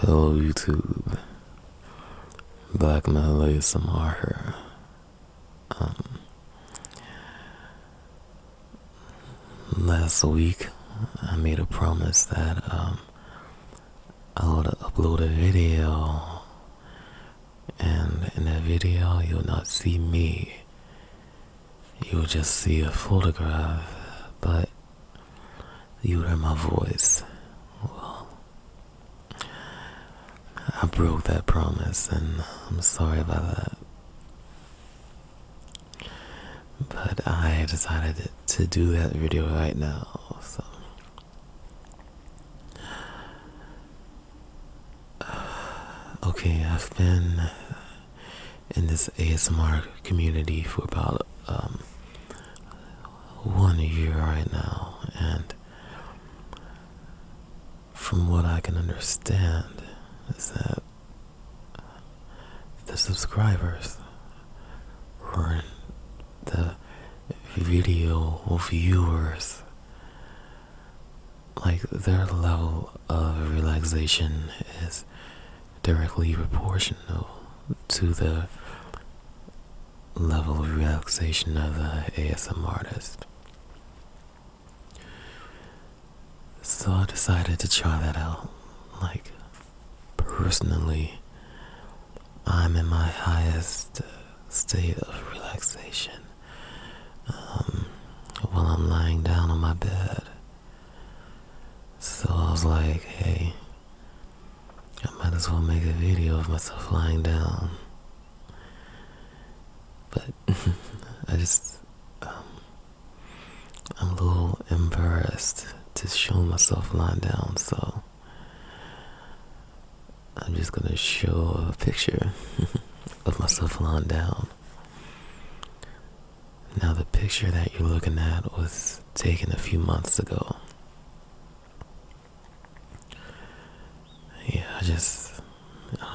Hello YouTube, BlackMaleASMR here. Last week I made a promise that I would upload a video, and in that video you'll not see me, you'll just see a photograph, but you'll hear my voice. Well, I broke that promise and I'm sorry about that. But I decided to do that video right now, so okay, I've been in this ASMR community for about 1 year right now, and from what I can understand is that the subscribers or the video viewers, like, their level of relaxation is directly proportional to the level of relaxation of the ASMR artist. So I decided to try that out. Like, personally, I'm in my highest state of relaxation while I'm lying down on my bed. So I was like, hey, I might as well make a video of myself lying down. But I'm a little embarrassed to show myself lying down, so I'm just gonna show a picture of myself lying down. Now, the picture that you're looking at was taken a few months ago. Yeah, I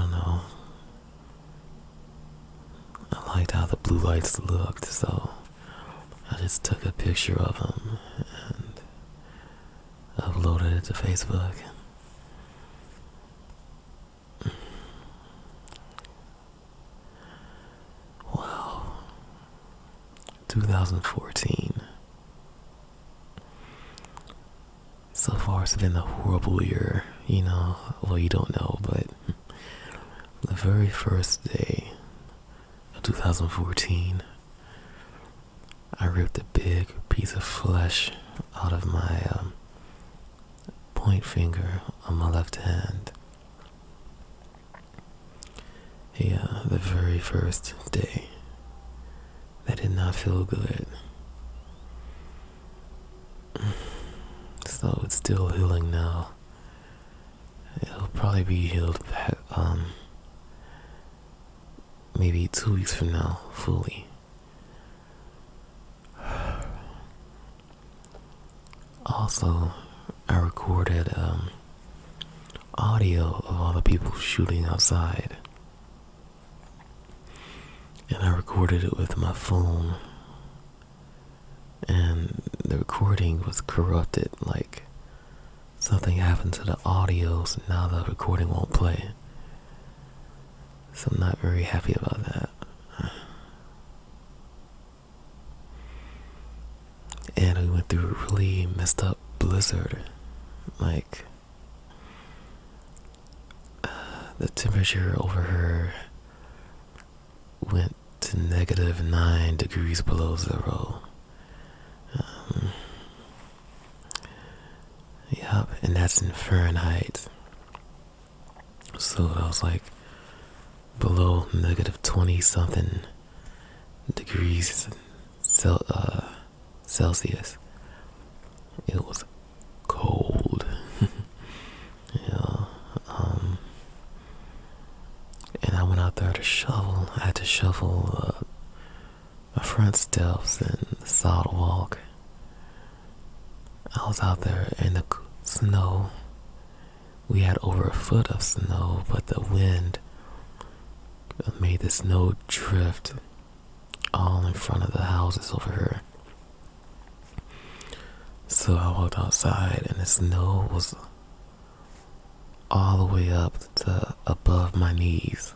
don't know. I liked how the blue lights looked, so I just took a picture of them and uploaded it to Facebook. Wow. 2014. So far it's been a horrible year, you know. Well, you don't know, but the very first day of 2014, I ripped a big piece of flesh out of my point finger on my left hand. Yeah, the very first day. That did not feel good. So it's still healing now. It'll probably be healed back, maybe 2 weeks from now, fully. Also, I recorded audio of all the people shooting outside. And I recorded it with my phone. And the recording was corrupted, like something happened to the audio, so now the recording won't play. So I'm not very happy about that. And we went through a really messed up blizzard. Like, the temperature over here went to -9 degrees below zero. Yep, and that's in Fahrenheit. So that was like below -20 something degrees Celsius. It was cold. Yeah. And I went out there to shovel. I had to shovel my front steps and the sidewalk. I was out there in the snow. We had over a foot of snow, but the wind made the snow drift all in front of the houses over here. So I walked outside and the snow was all the way up to above my knees.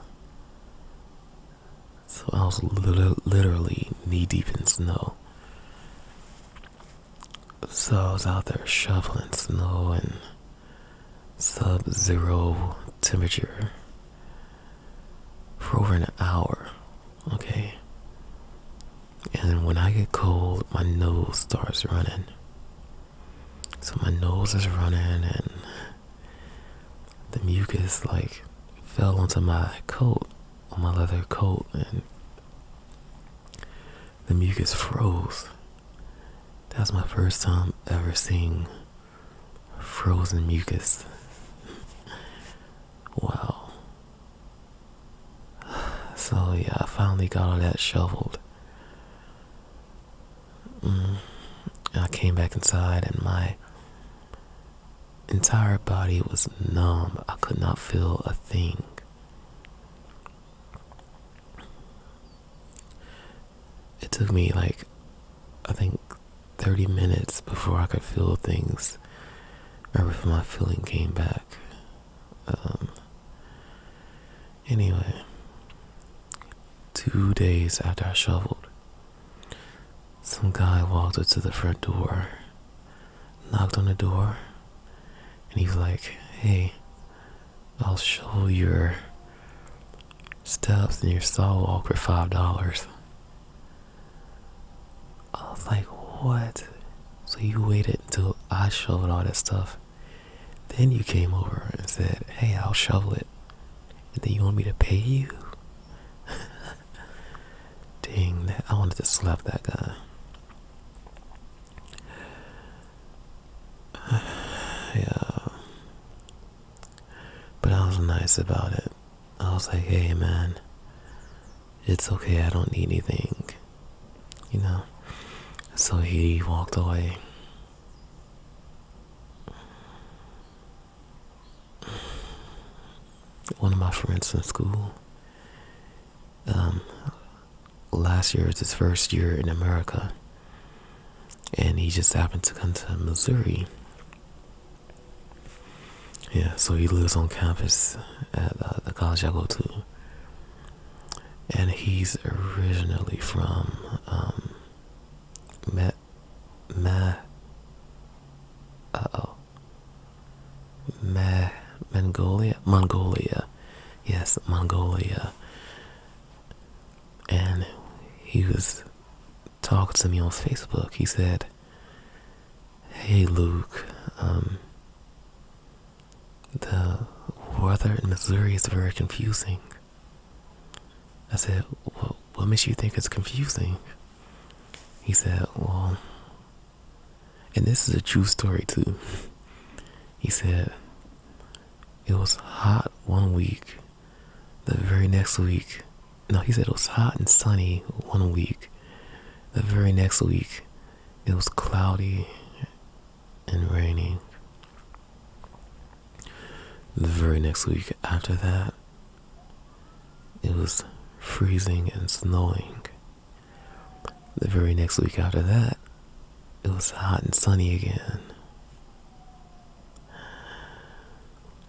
So I was literally knee deep in snow. So I was out there shoveling snow in sub-zero temperature for over an hour, okay? And when I get cold, my nose starts running. So my nose is running and the mucus like fell onto my coat, on my leather coat, and the mucus froze. That's my first time ever seeing frozen mucus. Wow. So yeah, I finally got all that shoveled. And I came back inside and my entire body was numb. I could not feel a thing. It took me like, I think 30 minutes before I could feel things, or if my feeling came back. Anyway, 2 days after I shoveled, some guy walked up to the front door, knocked on the door, and he was like, "Hey, I'll shovel your steps and your sidewalk for $5. I was like, what? So you waited until I shoveled all that stuff, then you came over and said, hey, I'll shovel it, and then you want me to pay you? Dang, I wanted to slap that guy. Yeah. But I was nice about it. I was like, hey man, it's okay, I don't need anything, you know? So he walked away. One of my friends from school, last year was his first year in America, and he just happened to come to Missouri. Yeah, so he lives on campus at the college I go to, and he's originally from Mongolia. Yes, Mongolia. And he was talking to me on Facebook. He said, hey Luke, the weather in Missouri is very confusing. I said, well, what makes you think it's confusing? He said, well, and this is a true story too. He said, it was hot one week, the very next week, no, he said it was hot and sunny one week, the very next week, it was cloudy and raining. The very next week after that, it was freezing and snowing. The very next week after that, it was hot and sunny again.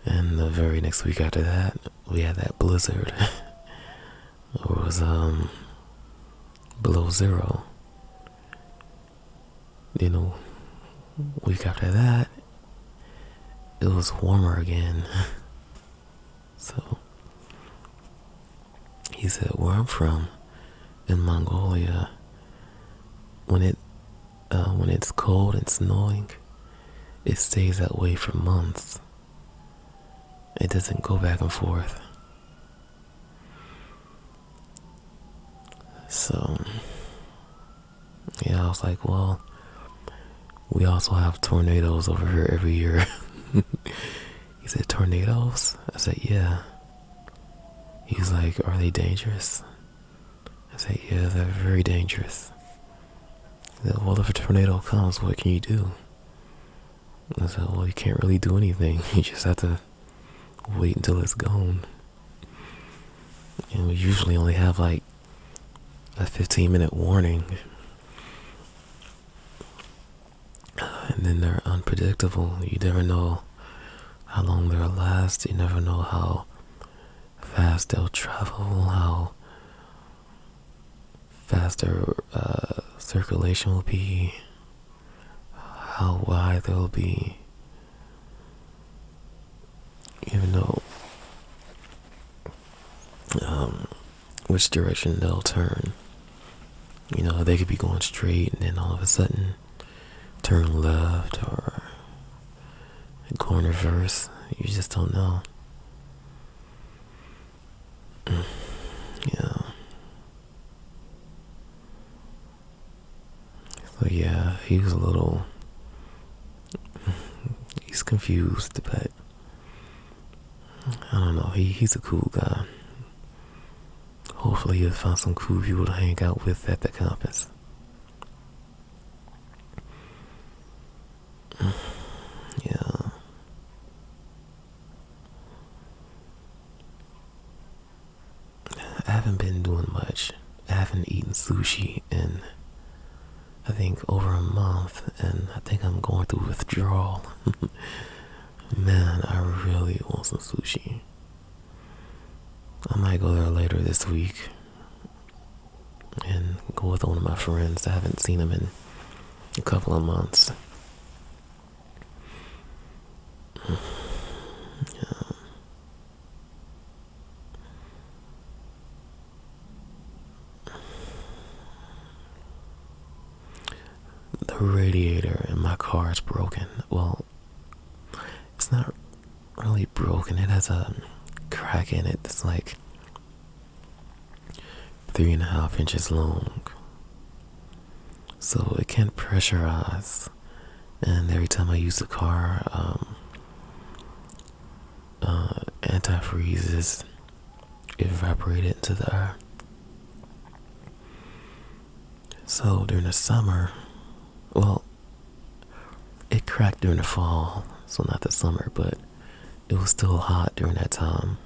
And the very next week after that, we had that blizzard. It was below zero. You know, week after that, it was warmer again. So he said, where I'm from, in Mongolia, when it's cold and snowing, it stays that way for months. It doesn't go back and forth. So yeah, I was like, well, we also have tornadoes over here every year. He said, tornadoes? I said, yeah. He was like, are they dangerous? I said, yeah, they're very dangerous. He said, well, if a tornado comes, what can you do? I said, well, you can't really do anything. You just have to wait until it's gone. And we usually only have like a 15-minute warning. And then they're unpredictable. You never know how long they'll last. You never know how fast they'll travel, how fast their circulation will be, how wide they'll be. Even though which direction they'll turn. You know, they could be going straight and then all of a sudden turn left or go in reverse. You just don't know. Yeah. So yeah, he was a little, he's confused, but I don't know, he's a cool guy. Hopefully he'll find some cool people to hang out with at the campus. Yeah. I haven't been doing much. I haven't eaten sushi in, I think, over a month, and I think I'm going through withdrawal. Man, I really want some sushi. I might go there later this week and go with one of my friends. I haven't seen him in a couple of months. Yeah. The radiator in my car is broken. Well, it's not really broken. It has a crack in it that's like 3.5 inches long. So it can't pressurize. And every time I use the car, antifreeze is evaporated into the air. So during the summer, well, it cracked during the fall, so not the summer, but it was still hot during that time.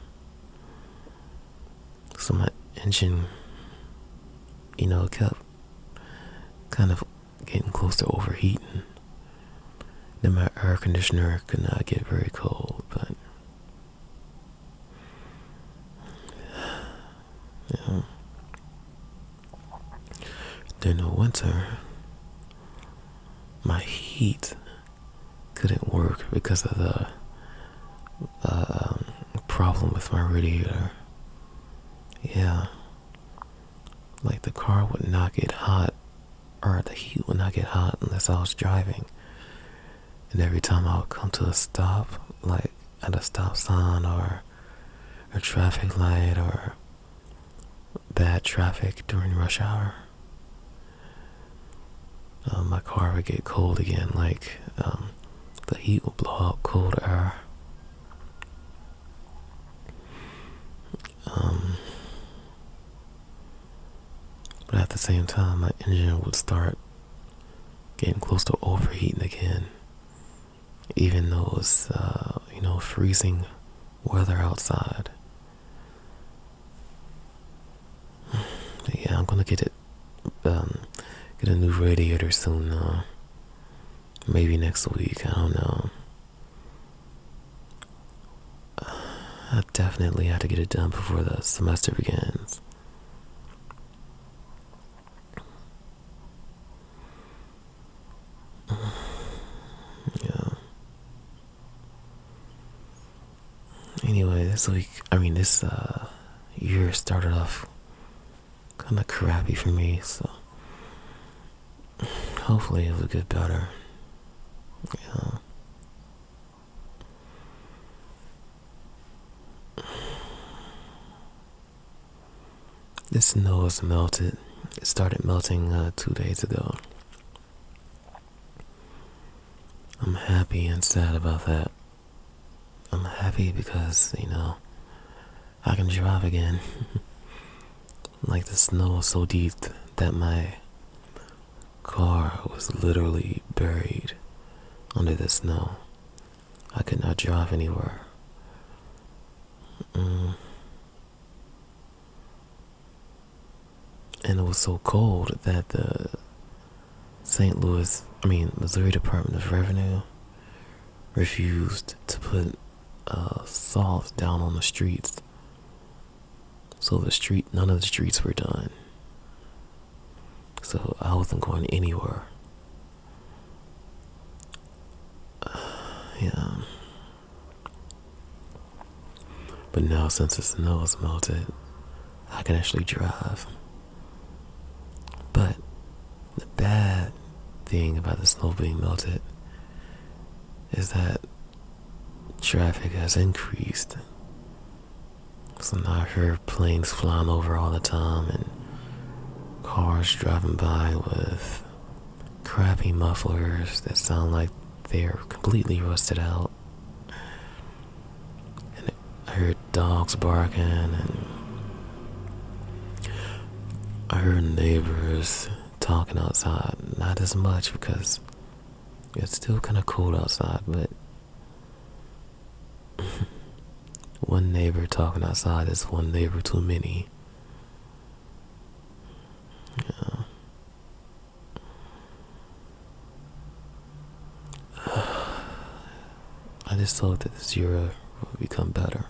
So my engine, kept kind of getting close to overheating. Then my air conditioner could not get very cold, but yeah. During the winter, my heat couldn't work because of the problem with my radiator. Yeah, like the car would not get hot, or the heat would not get hot unless I was driving. And every time I would come to a stop, like at a stop sign or a traffic light or bad traffic during rush hour, my car would get cold again, like the heat would blow out cold air. But at the same time, my engine would start getting close to overheating again, even though it was, freezing weather outside. Yeah, I'm gonna get a new radiator soon. Maybe next week. I don't know. I definitely have to get it done before the semester begins. Yeah. Anyway, this year started off kind of crappy for me, so hopefully it will get better. Yeah. The snow has melted. It started melting 2 days ago. I'm happy and sad about that. I'm happy because, I can drive again. Like the snow was so deep that my car was literally buried under the snow. I could not drive anywhere. And it was so cold that the Missouri Department of Revenue refused to put salt down on the streets. So none of the streets were done. So I wasn't going anywhere. Yeah. But now since the snow is melted, I can actually drive. But the bad thing about the snow being melted is that traffic has increased. So now I hear planes flying over all the time and cars driving by with crappy mufflers that sound like they're completely rusted out. And I heard dogs barking, and I heard neighbors talking outside. Not as much because it's still kind of cold outside, but one neighbor talking outside is one neighbor too many. Yeah. I just hope that this year will become better.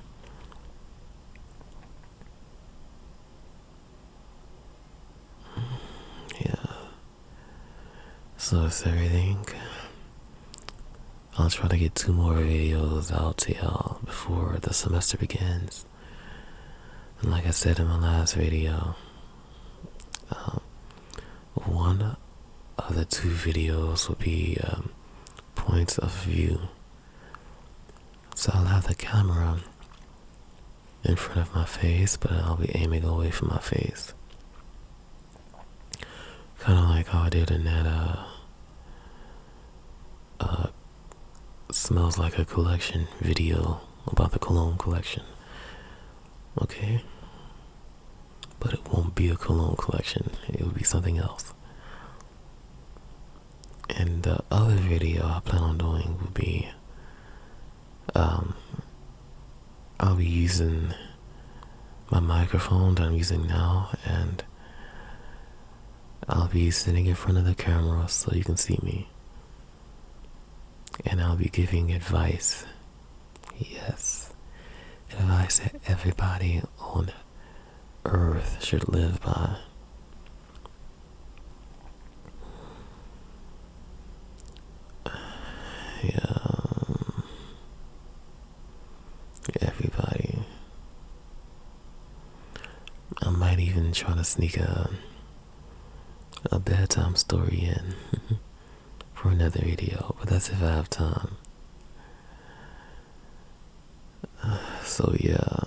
Yeah. So that's everything. I'll try to get 2 more videos out to y'all before the semester begins. And like I said in my last video, one of the 2 videos will be points of view. So I'll have the camera in front of my face, but I'll be aiming away from my face. Kind of like how I did in that Smells Like a Collection video about the cologne collection. Okay? But it won't be a cologne collection. It'll be something else. And the other video I plan on doing will be I'll be using my microphone that I'm using now, and I'll be sitting in front of the camera so you can see me. And I'll be giving advice. Yes. Advice that everybody on Earth should live by. Yeah. Everybody. I might even try to sneak a bedtime story in for another video, but that's if I have time. So yeah.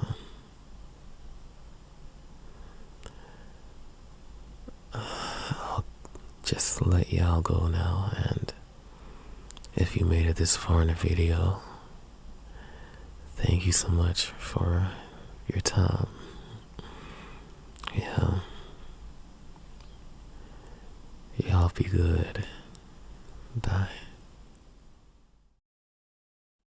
I'll just let y'all go now, and if you made it this far in the video, thank you so much for your time. Yeah. Y'all be good. Bye.